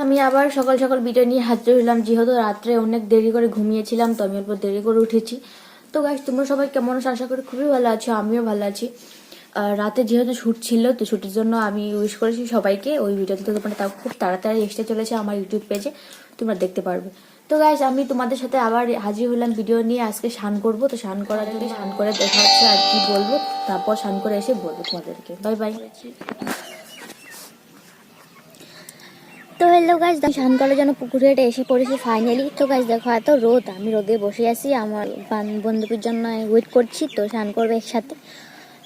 আমি আবার সকাল সকাল ভিডিও নিয়ে হাজির হলাম, যেহেতু রাত্রে অনেক দেরি করে ঘুমিয়েছিলাম তো আমি এরপর দেরি করে উঠেছি। তো গাইস তোমরা সবাই কেমন আছো? আশা করি খুবই ভালো আছো, আমিও ভালো আছি। রাতে যেহেতু শ্যুট ছিল তো শ্যুটের জন্য আমি উইশ করেছি সবাইকে। ওই ভিডিওতে তোমরা তাও খুব তাড়াতাড়ি এসে চলেছে আমার ইউটিউব পেজে, তোমরা দেখতে পারবে। তো গাইস আমি তোমাদের সাথে আবার হাজির হলাম ভিডিও নিয়ে। আজকে স্নান করবো, তো স্নান করার জন্য স্নান করে দেখা হচ্ছে আর কি বলবো, তারপর স্নান করে এসে বলবো তোমাদেরকে। Bye bye. তো হ্যালো গাইস, স্নান করার জন্য পুকুরে এসে পড়েছি ফাইনালি। তো গাইস দেখো এত রোদ, আমি রোদে বসে আছি, আমার বন্ধুদের জন্য ওয়েট করছি, তো স্নান করবো একসাথে।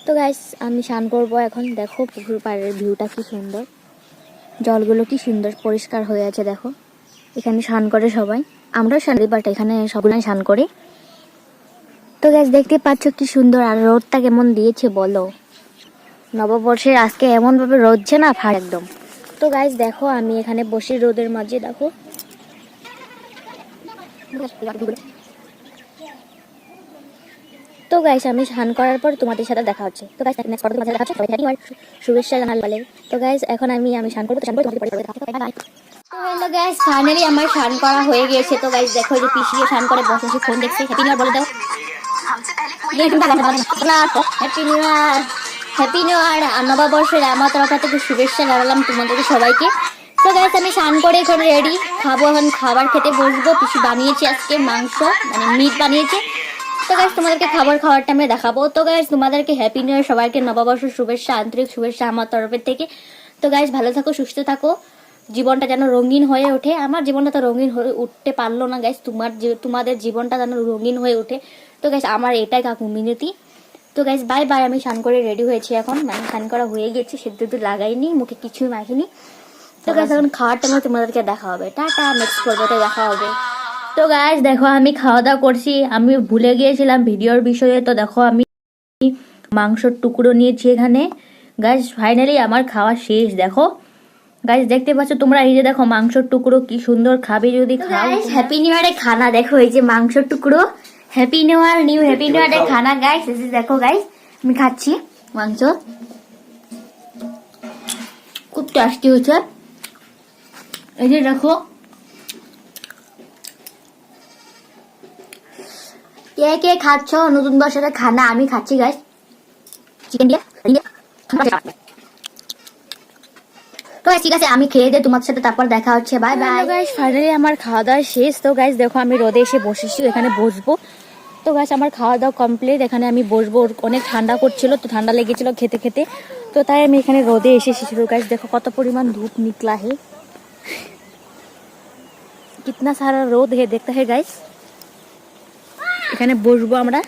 তো গাইস আমি স্নান করবো এখন। দেখো পুকুর পাড়ের ভিউটা কি সুন্দর, জলগুলো কি সুন্দর পরিষ্কার হয়ে আছে। দেখো এখানে স্নান করে সবাই, আমরাও স্নান করি, বাট এখানে সবগুলাই স্নান করি। তো গাইস দেখতে পাচ্ছ কি সুন্দর, আর রোদটা কেমন দিয়েছে বলো। নববর্ষের আজকে এমনভাবে রোদছে না ফাড় একদম। তো গাইস দেখো আমি এখানে বসে রোদের মাঝে, দেখো তো গাইস আমি স্নান করার পর তোমাদের সাথে দেখা হচ্ছে। তো গাইস নেক্সট পর্বে তোমাদের দেখা হচ্ছে, সবাই হ্যাপি শুভেচ্ছা জানাল বলে। তো গাইস এখন আমি স্নান করব, তো স্নান করে তোমাদের পরে দেখা হচ্ছে। বাই। তো হ্যালো গাইস, ফাইনালি আমার স্নান করা হয়ে গিয়েছে। তো গাইস দেখো যে পিছিয়ে স্নান করে বসে বসে ফোন দেখছে। হ্যাপি নিউ ইয়ার বলে দাও। হ্যাপি নিউ ইয়ার, হ্যাপি নিউ ইয়ার। নববর্ষের আমার তরফ থেকে শুভেচ্ছা জানালাম তোমাদেরকে সবাইকে। তো গাইস আমি স্নান করে এখন রেডি, খাবো, এখন খাবার খেতে বসবো। পিসি বানিয়েছি আজকে মাংস, মানে মিট বানিয়েছে। তো গাইস তোমাদেরকে খাবারটা আমি দেখাবো। তো গাইস তোমাদেরকে হ্যাপি নিউ ইয়ার, সবাইকে নববর্ষের শুভেচ্ছা, আন্তরিক শুভেচ্ছা আমার তরফের থেকে। তো গাইস ভালো থাকো, সুস্থ থাকো, জীবনটা যেন রঙিন হয়ে ওঠে। আমার জীবনটা তো রঙিন হয়ে উঠতে পারলো না গাইস, তোমাদের জীবনটা যেন রঙিন হয়ে ওঠে। তো গাইস আমার এটাই কাকু মিনতি। তো গাইস বাই বাই। আমি স্নান করে রেডি হয়েছি এখন, মানে স্নান করা হয়ে গেছে, সেদ্ধ তো লাগাইনি, মুখে কিছুই মাখিনি। তো গাইস এখন খাওয়ার টাইমে তোমাদেরকে দেখা হবে। টাটা, নেক্সট পর্বতে দেখা হবে। তো গাইস দেখো আমি খাওয়া দাওয়া করছি, আমি ভুলে গিয়েছিলাম ভিডিওর বিষয়ে। তো দেখো আমি মাংসর টুকরো নিয়েছি এখানে। গাইস ফাইনালি আমার খাওয়া শেষ। দেখো গাইস দেখতে পাচ্ছ তোমরা, এই যে দেখো মাংসর টুকরো কি সুন্দর, খাবে যদি খাও। হ্যাপি নিউ ইয়ারের খানা দেখো, এই যে মাংসর টুকরো। হ্যাপি নিউ ইয়ার, হ্যাপি নিউ ইয়ারের খানা গাইস। এই যে দেখো গাইস আমি খাচ্ছি মাংস, খুব টেস্টি হয়েছে। এই যে দেখো, কে কে খাচ্ছ নতুন বছরের খানা? আমি খাচ্ছি গাইস চিকেন দিয়ে। তো ঠিক আছে আমি খেয়ে দিয়ে তোমার সাথে তারপর দেখা হচ্ছে। Bye bye guys. ফাইনালি আমার খাওয়া দাওয়া শেষ। তো গাইস দেখো আমি রোদে এসে বসেছি, এখানে বসবো। তো গাইস আমার খাওয়া দাওয়া কমপ্লিট, এখানে আমি বসবো। অনেক ঠান্ডা করছিল, তো ঠান্ডা লেগেছিল খেতে খেতে, তো তাই আমি এখানে রোদে এসেছি। গাইস দেখো কত পরিমাণ ধूप निकला है, कितना सारा रोद है, देखता है गाइस। এখানে বসবো আমরা।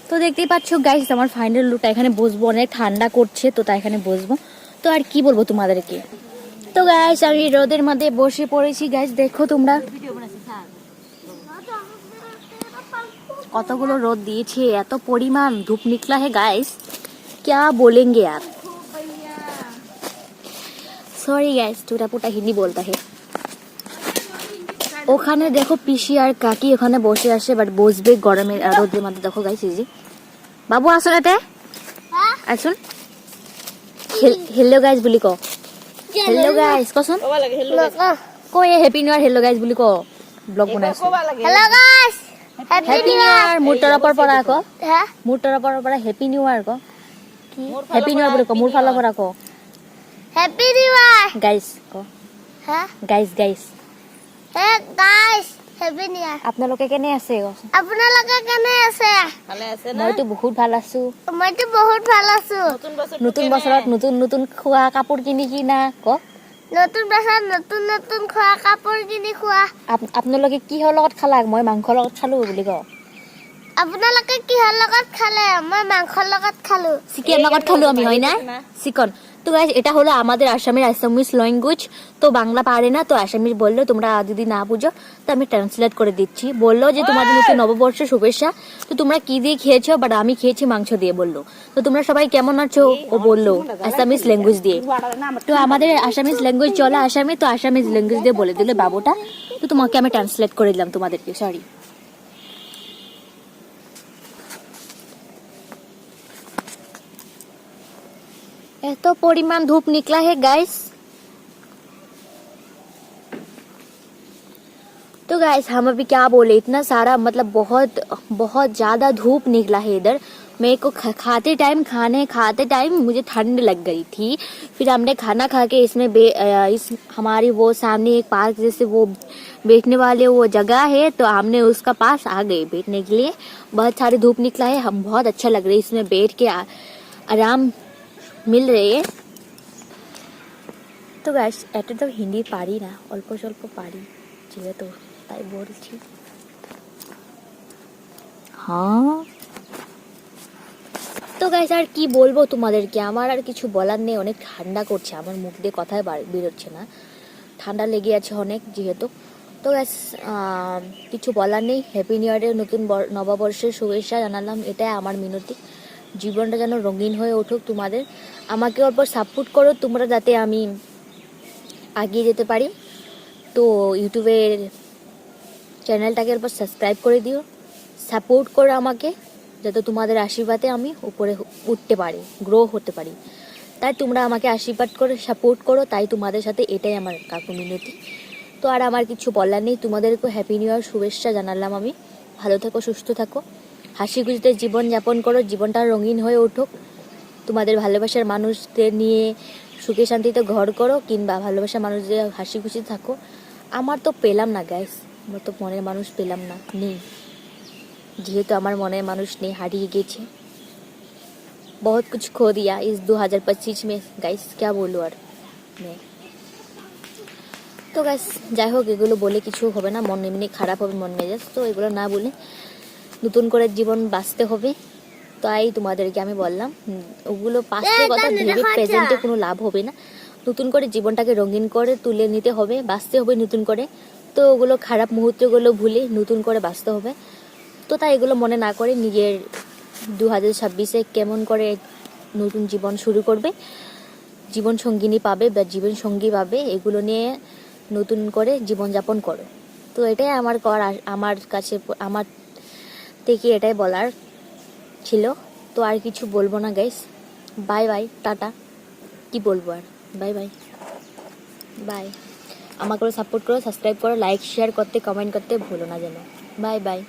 তো দেখতেই পাচ্ছ গাইস আমার ফাইনাল লুকটা, এখানে বসবো, অনেক ঠান্ডা করছে তো তাই এখানে বসবো। তো আর কি বলবো তোমাদেরকে। তো গাইস আমি রোদের মধ্যে বসে পড়েছি গাইস, দেখো তোমরা কতগুলো রোদ দিয়েছে, এত পরিমাণ ধूप निकला है गाइस, क्या बोलेंगे यार। सॉरी गाइस, टूटा-फूटा हिंदी बोलता है। ওখানে দেখো পিসি আর কাকি ওখানে বসে আসে, বাট বসবে গরমের রোদের মধ্যে। দেখো গাইস এই যে বাবু আসুন, এতে আসুন। হেলো গাইস বুলি কো, হেলো গাইস কচোন কই, happy new year hello guys বুলি কো। ব্লগ বনাইছো, hello guys happy new year. মোৰ তৰফৰ পৰা কো, মোৰ তৰফৰ পৰা হ্যাপি নিউ ইয়াৰ কো। কি হ্যাপি নিউ ইয়ার বুলি কো, মোৰ ফালৰ পৰা কো হ্যাপি নিউ ইয়ার গাইস কো। হ্যাঁ guys guys, hey guys happy new year. আপোনালোকে কেনে আছে? আপোনালোকে কেনে আছে? ভালে আছে না? মইতো বহুত ভাল আছো, মইতো বহুত ভাল আছো। নতুন বছৰত নতুন নতুন খোৱা কাপোৰ কিনি কিনা ক, নতুন বছৰত নতুন নতুন খোৱা কাপোৰ কিনি খোৱা। আপোনালোকে কিহৰ লগত খালা? মই মাংসৰ লগত খালো বুলি ক। আপোনালোকে কিহৰ লগত খালে? মই মাংসৰ লগত খালো, চিকেন লগত খালো আমি, হয় না? চিকেন। তো গাইস এটা হলো আমাদের আসামের আসামিস ল্যাঙ্গুয়েজ। তো বাংলা পারে না, তো আসামিস বললো তোমরা যদি না বুঝো তো আমি ট্রান্সলেট করে দিচ্ছি। বললো যে তোমাদের নতুন নববর্ষ শুভেচ্ছা। তো তোমরা কি দিয়ে খেয়েছো? বাট আমি খেয়েছি মাংস দিয়ে বললো। তো তোমরা সবাই কেমন আছো? ও বললো আসামিস ল্যাঙ্গুয়েজ দিয়ে। তো আমাদের আসামিস ল্যাঙ্গুয়েজ চলে আসামে, তো আসামিস ল্যাঙ্গুয়েজ দিয়ে বলে দিলে বাবুটা। তো তোমাকে আমি ট্রান্সলেট করে দিলাম তোমাদেরকে, সরি। এত পরিমাণ ধूप निकला है गाइस, तो गाइस हम अभी क्या बोले, इतना सारा मतलब बहुत बहुत ज़्यादा धूप निकला है इधर। मेरे को खाते टाइम मुझे ठंड लग गई थी। फिर हमने खाना खा के इसमें इस हमारी वो सामने एक पार्क जैसे वो बैठने वाले वो जगह है, तो हमने उसका पास आ गए बैठने के लिए। बहुत सारी धूप निकला है, हम बहुत अच्छा लग रहा है इसमें बैठ के आराम मिल रही है। তো গাইস এটা তো হিন্দি পারি না, অল্প স্বল্প পারি যেহেতু, তাই বলছি। হ্যাঁ তো গাইস আর কি বলবো তোমাদেরকে, আমার আর কিছু বলার নেই। অনেক ঠান্ডা করছে, আমার মুখ দিয়ে কথাই বেরোচ্ছে না, ঠান্ডা লেগে আছে অনেক যেহেতু। তো গাইস কিছু বলার নেই। হ্যাপি নিউ ইয়ারের নতুন নববর্ষের শুভেচ্ছা জানালাম, এটাই আমার মিনতি। জীবনটা যেন রঙিন হয়ে উঠুক তোমাদের। আমাকে অল্প সাপোর্ট করো তোমরা, যাতে আমি এগিয়ে যেতে পারি। তো ইউটিউবের চ্যানেলটাকে অল্প সাবস্ক্রাইব করে দিও, সাপোর্ট করো আমাকে, যাতে তোমাদের আশীর্বাদে আমি উপরে উঠতে পারি, গ্রো হতে পারি। তাই তোমরা আমাকে আশীর্বাদ করে সাপোর্ট করো, তাই তোমাদের সাথে এটাই আমার কাকু মিনতি। তো আর আমার কিছু বলার নেই, তোমাদেরকে হ্যাপি নিউ ইয়ার শুভেচ্ছা জানালাম আমি। ভালো থাকো, সুস্থ থাকো, হাসি খুশিতে জীবন যাপন করো, জীবনটা রঙিন হয়ে উঠুক। তোমাদের ভালোবাসার মানুষদের নিয়ে সুখে শান্তিতে ঘর করো, কিংবা ভালোবাসার মানুষদের হাসি খুশি থাকো। আমার তো পেলাম না গাইস, আমার তো মনের মানুষ পেলাম না, নেই। যেহেতু আমার মনের মানুষ নেই, হারিয়ে গেছে। बहुत कुछ खो दिया इस 2025 में गाइस, क्या बोलूँ আর मैं। তো গাইস যাই হোক, এগুলো বলে কিছু হবে না, মন এমনি খারাপ হবে, মন মেজাজ। তো এগুলো না বলে নতুন করে জীবন বাঁচতে হবে, তাই তোমাদেরকে আমি বললাম। ওগুলো পাস্টের কথা ভেবে প্রেজেন্টে কোনো লাভ হবে না। নতুন করে জীবনটাকে রঙিন করে তুলে নিতে হবে, বাঁচতে হবে নতুন করে। তো ওগুলো খারাপ মুহূর্তগুলো ভুলে নতুন করে বাঁচতে হবে। তো তাই এগুলো মনে না করে নিজের 2026-এ কেমন করে নতুন জীবন শুরু করবে, জীবন সঙ্গিনী পাবে বা জীবন সঙ্গী পাবে, এগুলো নিয়ে নতুন করে জীবনযাপন করো। তো এটাই আমার কাছে আমার থেকে এটাই বলার ছিল। তো আর কিছু বলবো না গাইস, বাই বাই, টাটা। কি বলবো আর, বাই বাই বাই। আমাকে সাপোর্ট করো, সাবস্ক্রাইব করো, লাইক শেয়ার করতে, কমেন্ট করতে ভুলো না যেন। Bye by.